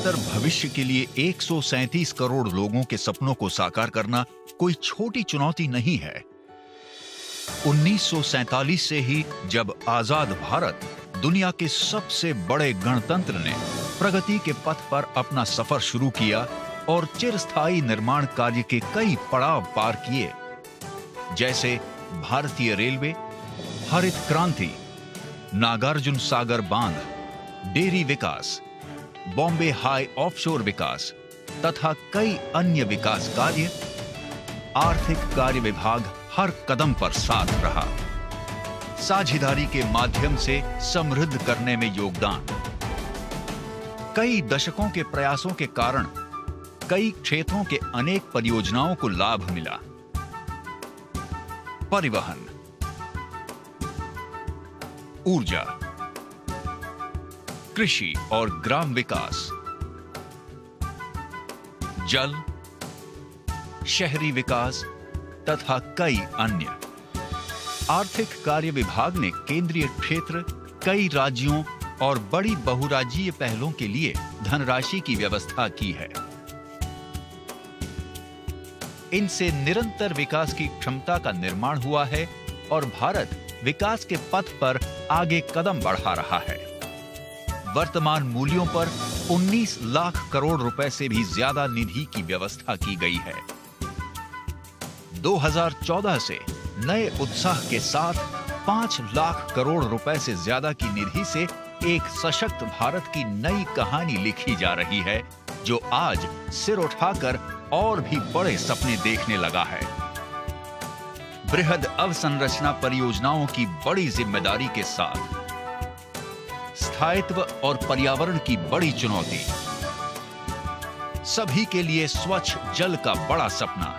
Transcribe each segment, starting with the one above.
बेहतर भविष्य के लिए 137 करोड़ लोगों के सपनों को साकार करना कोई छोटी चुनौती नहीं है। 1947 से ही जब आजाद भारत दुनिया के सबसे बड़े गणतंत्र ने प्रगति के पथ पर अपना सफर शुरू किया और चिरस्थायी निर्माण कार्य के कई पड़ाव पार किए, जैसे भारतीय रेलवे, हरित क्रांति, नागार्जुन सागर बांध, डेयरी विकास, बॉम्बे हाई ऑफशोर विकास तथा कई अन्य विकास कार्य, आर्थिक कार्य विभाग हर कदम पर साथ रहा। साझेदारी के माध्यम से समृद्ध करने में योगदान। कई दशकों के प्रयासों के कारण कई क्षेत्रों के अनेक परियोजनाओं को लाभ मिला। परिवहन, ऊर्जा, कृषि और ग्राम विकास, जल, शहरी विकास तथा कई अन्य। आर्थिक कार्य विभाग ने केंद्रीय क्षेत्र, कई राज्यों और बड़ी बहुराज्यीय पहलों के लिए धनराशि की व्यवस्था की है। इनसे निरंतर विकास की क्षमता का निर्माण हुआ है और भारत विकास के पथ पर आगे कदम बढ़ा रहा है। वर्तमान मूल्यों पर 19 लाख करोड़ रुपए से भी ज्यादा निधि की व्यवस्था की गई है। 2014 से नए उत्साह के साथ 5 लाख करोड़ रुपए से ज्यादा की निधि से एक सशक्त भारत की नई कहानी लिखी जा रही है, जो आज सिर उठाकर और भी बड़े सपने देखने लगा है। बृहद अवसंरचना परियोजनाओं की बड़ी जिम्मेदारी के साथ स्थायित्व और पर्यावरण की बड़ी चुनौती, सभी के लिए स्वच्छ जल का बड़ा सपना,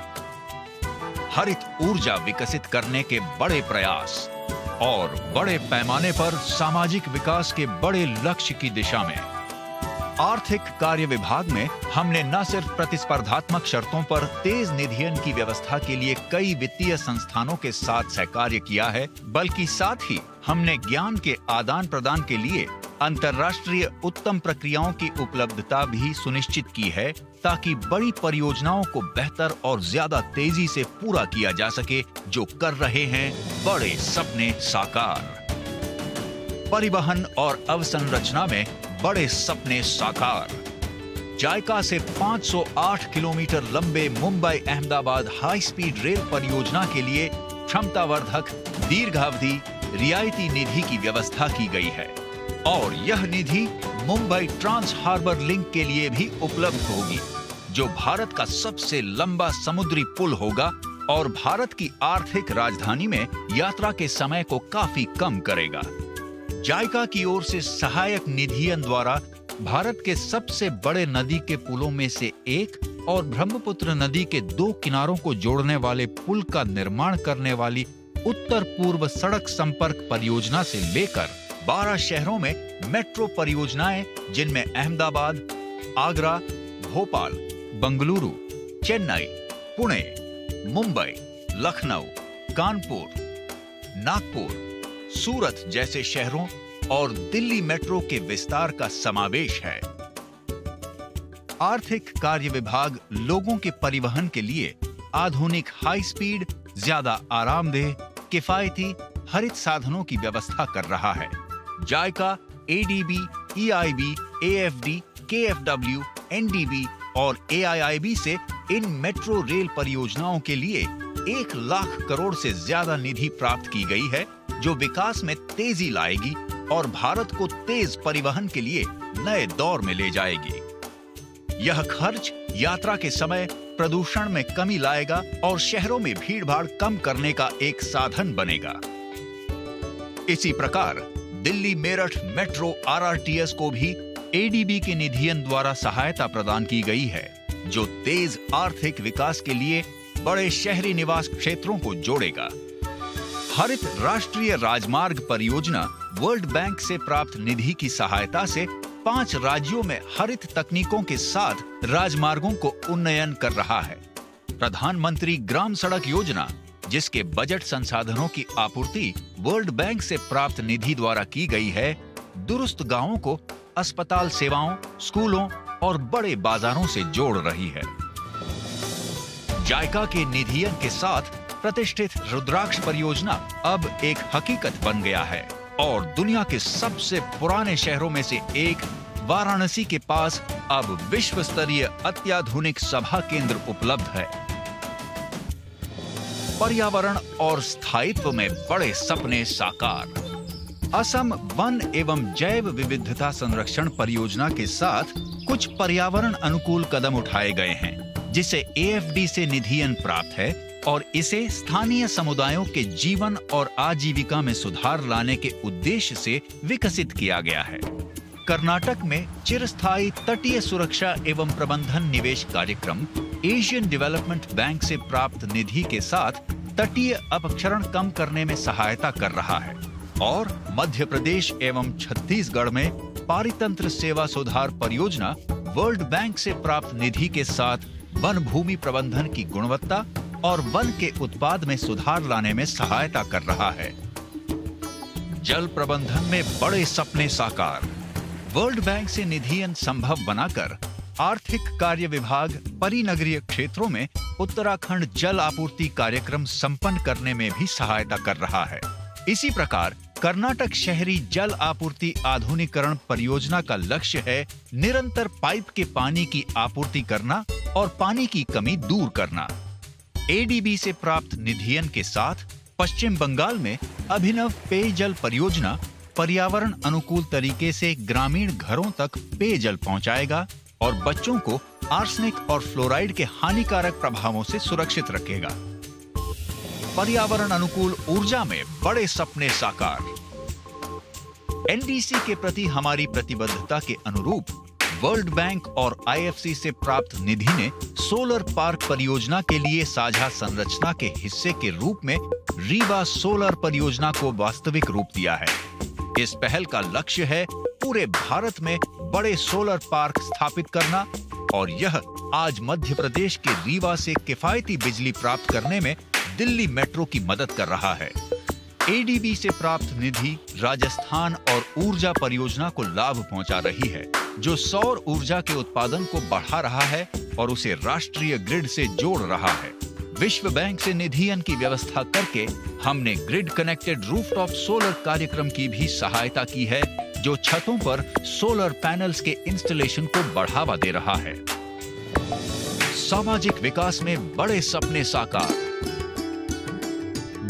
हरित ऊर्जा विकसित करने के बड़े प्रयास और बड़े पैमाने पर सामाजिक विकास के बड़े लक्ष्य की दिशा में आर्थिक कार्य विभाग में हमने न सिर्फ प्रतिस्पर्धात्मक शर्तों पर तेज निधियन की व्यवस्था के लिए कई वित्तीय संस्थानों के साथ सहकार्य किया है, बल्कि साथ ही हमने ज्ञान के आदान प्रदान के लिए अंतर्राष्ट्रीय उत्तम प्रक्रियाओं की उपलब्धता भी सुनिश्चित की है, ताकि बड़ी परियोजनाओं को बेहतर और ज्यादा तेजी से पूरा किया जा सके, जो कर रहे हैं बड़े सपने साकार। परिवहन और अवसंरचना में बड़े सपने साकार। जायका से 508 किलोमीटर लंबे Mumbai Ahmedabad high speed rail परियोजना के लिए क्षमतावर्धक दीर्घावधि रियायती निधि की व्यवस्था की गई है और यह निधि मुंबई ट्रांस हार्बर लिंक के लिए भी उपलब्ध होगी, जो भारत का सबसे लंबा समुद्री पुल होगा और भारत की आर्थिक राजधानी में यात्रा के समय को काफी कम करेगा। जायका की ओर से सहायक निधियन द्वारा भारत के सबसे बड़े नदी के पुलों में से एक और ब्रह्मपुत्र नदी के 2 किनारों को जोड़ने वाले पुल का निर्माण करने वाली उत्तर पूर्व सड़क संपर्क परियोजना से लेकर 12 शहरों में मेट्रो परियोजनाएं, जिनमें अहमदाबाद, आगरा, भोपाल, बंगलुरु, चेन्नई, पुणे, मुंबई, लखनऊ, कानपुर, नागपुर, सूरत जैसे शहरों और दिल्ली मेट्रो के विस्तार का समावेश है। आर्थिक कार्य विभाग लोगों के परिवहन के लिए आधुनिक हाई स्पीड, ज्यादा आरामदेह, किफायती हरित साधनों की व्यवस्था कर रहा है। जायका, एडीबी, ईआईबी, एएफडी, केएफडब्ल्यू, एनडीबी और एआईआईबी से इन मेट्रो रेल परियोजनाओं के लिए 1 लाख करोड़ से ज्यादा निधि प्राप्त की गई है, जो विकास में तेजी लाएगी और भारत को तेज परिवहन के लिए नए दौर में ले जाएगी। यह खर्च यात्रा के समय प्रदूषण में कमी लाएगा और शहरों में भीड़-भाड़ कम करने का एक साधन बनेगा। इसी प्रकार दिल्ली मेरठ मेट्रो आरआरटीएस को भी एडीबी के निधियन द्वारा सहायता प्रदान की गई है, जो तेज आर्थिक विकास के लिए बड़े शहरी निवास क्षेत्रों को जोड़ेगा। हरित राष्ट्रीय राजमार्ग परियोजना वर्ल्ड बैंक से प्राप्त निधि की सहायता से 5 राज्यों में हरित तकनीकों के साथ राजमार्गों को उन्नयन कर रहा है। प्रधानमंत्री ग्राम सड़क योजना, जिसके बजट संसाधनों की आपूर्ति वर्ल्ड बैंक से प्राप्त निधि द्वारा की गई है, दुरुस्त गांवों को अस्पताल सेवाओं, स्कूलों और बड़े बाजारों से जोड़ रही है। जायका के निधियन के साथ प्रतिष्ठित रुद्राक्ष परियोजना अब एक हकीकत बन गया है और दुनिया के सबसे पुराने शहरों में से एक वाराणसी के पास अब विश्व स्तरीय अत्याधुनिक सभा केंद्र उपलब्ध है। पर्यावरण और स्थायित्व में बड़े सपने साकार। असम वन एवं जैव विविधता संरक्षण परियोजना के साथ कुछ पर्यावरण अनुकूल कदम उठाए गए हैं, जिसे AFD से निधियन प्राप्त है और इसे स्थानीय समुदायों के जीवन और आजीविका में सुधार लाने के उद्देश्य से विकसित किया गया है। कर्नाटक में चिरस्थायी तटीय सुरक्षा एवं प्रबंधन निवेश कार्यक्रम एशियन डेवलपमेंट बैंक से प्राप्त निधि के साथ तटीय अपक्षरण कम करने में सहायता कर रहा है और मध्य प्रदेश एवं छत्तीसगढ़ में पारितंत्र सेवा सुधार परियोजना वर्ल्ड बैंक से प्राप्त निधि के साथ वन भूमि प्रबंधन की गुणवत्ता और वन के उत्पाद में सुधार लाने में सहायता कर रहा है। जल प्रबंधन में बड़े सपने साकार। वर्ल्ड बैंक से निधियन संभव बनाकर आर्थिक कार्य विभाग परिनगरीय क्षेत्रों में उत्तराखंड जल आपूर्ति कार्यक्रम संपन्न करने में भी सहायता कर रहा है। इसी प्रकार कर्नाटक शहरी जल आपूर्ति आधुनिकीकरण परियोजना का लक्ष्य है निरंतर पाइप के पानी की आपूर्ति करना और पानी की कमी दूर करना। ADB से प्राप्त निधियन के साथ पश्चिम बंगाल में अभिनव पेयजल परियोजना पर्यावरण अनुकूल तरीके से ग्रामीण घरों तक पेयजल पहुंचाएगा और बच्चों को आर्सेनिक और फ्लोराइड के हानिकारक प्रभावों से सुरक्षित रखेगा। पर्यावरण अनुकूल ऊर्जा में बड़े सपने साकार। NDC के प्रति हमारी प्रतिबद्धता के अनुरूप वर्ल्ड बैंक और IFC से प्राप्त निधि ने सोलर पार्क परियोजना के लिए साझा संरचना के हिस्से के रूप में रीवा सोलर परियोजना को वास्तविक रूप दिया है। इस पहल का लक्ष्य है पूरे भारत में बड़े सोलर पार्क स्थापित करना और यह आज मध्य प्रदेश के रीवा से किफायती बिजली प्राप्त करने में दिल्ली मेट्रो की मदद कर रहा है। ADB से प्राप्त निधि राजस्थान और ऊर्जा परियोजना को लाभ पहुंचा रही है, जो सौर ऊर्जा के उत्पादन को बढ़ा रहा है और उसे राष्ट्रीय ग्रिड से जोड़ रहा है। विश्व बैंक से निधियन की व्यवस्था करके हमने ग्रिड कनेक्टेड रूफटॉप सोलर कार्यक्रम की भी सहायता की है, जो छतों पर सोलर पैनल्स के इंस्टॉलेशन को बढ़ावा दे रहा है। सामाजिक विकास में बड़े सपने साकार।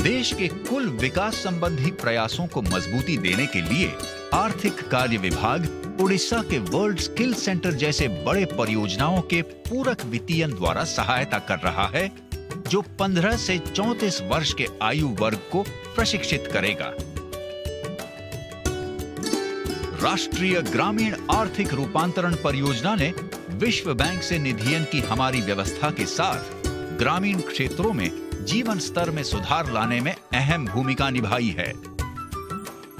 देश के कुल विकास संबंधी प्रयासों को मजबूती देने के लिए आर्थिक कार्य विभाग उड़ीसा के वर्ल्ड स्किल सेंटर जैसे बड़े परियोजनाओं के पूरक वित्तीयन द्वारा सहायता कर रहा है, जो 15 से 34 वर्ष के आयु वर्ग को प्रशिक्षित करेगा। राष्ट्रीय ग्रामीण आर्थिक रूपांतरण परियोजना ने विश्व बैंक से निधियन की हमारी व्यवस्था के साथ ग्रामीण क्षेत्रों में जीवन स्तर में सुधार लाने में अहम भूमिका निभाई है।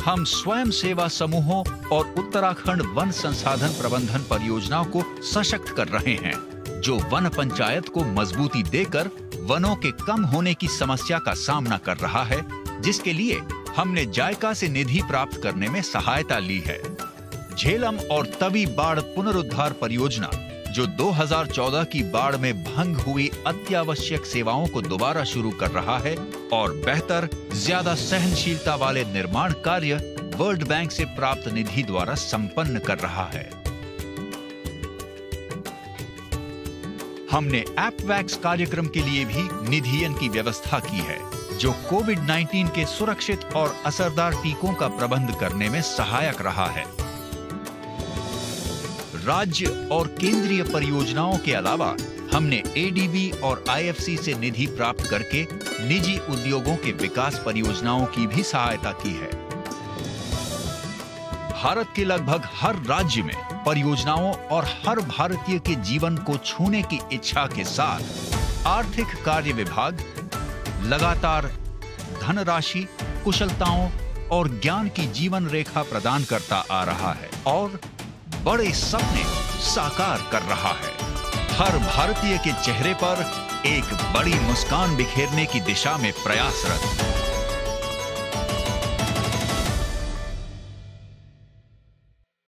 हम स्वयं सेवा समूहों और उत्तराखंड वन संसाधन प्रबंधन परियोजनाओं को सशक्त कर रहे हैं, जो वन पंचायत को मजबूती देकर वनों के कम होने की समस्या का सामना कर रहा है, जिसके लिए हमने जायका से निधि प्राप्त करने में सहायता ली है। झेलम और तवी बाढ़ पुनरुद्धार परियोजना, जो 2014 की बाढ़ में भंग हुई अत्यावश्यक सेवाओं को दोबारा शुरू कर रहा है और बेहतर, ज्यादा सहनशीलता वाले निर्माण कार्य वर्ल्ड बैंक से प्राप्त निधि द्वारा संपन्न कर रहा है। हमने एपवैक्स कार्यक्रम के लिए भी निधियन की व्यवस्था की है, जो कोविड-19 के सुरक्षित और असरदार टीकों का प्रबंध करने में सहायक रहा है। राज्य और केंद्रीय परियोजनाओं के अलावा हमने ADB और IFC से निधि प्राप्त करके निजी उद्योगों के विकास परियोजनाओं की भी सहायता की है। भारत के लगभग हर राज्य में परियोजनाओं और हर भारतीय के जीवन को छूने की इच्छा के साथ आर्थिक कार्य विभाग लगातार धनराशि, कुशलताओं और ज्ञान की जीवन रेखा प्रदान करता आ रहा है और बड़े सपने साकार कर रहा है। हर भारतीय के चेहरे पर एक बड़ी मुस्कान बिखेरने की दिशा में प्रयासरत।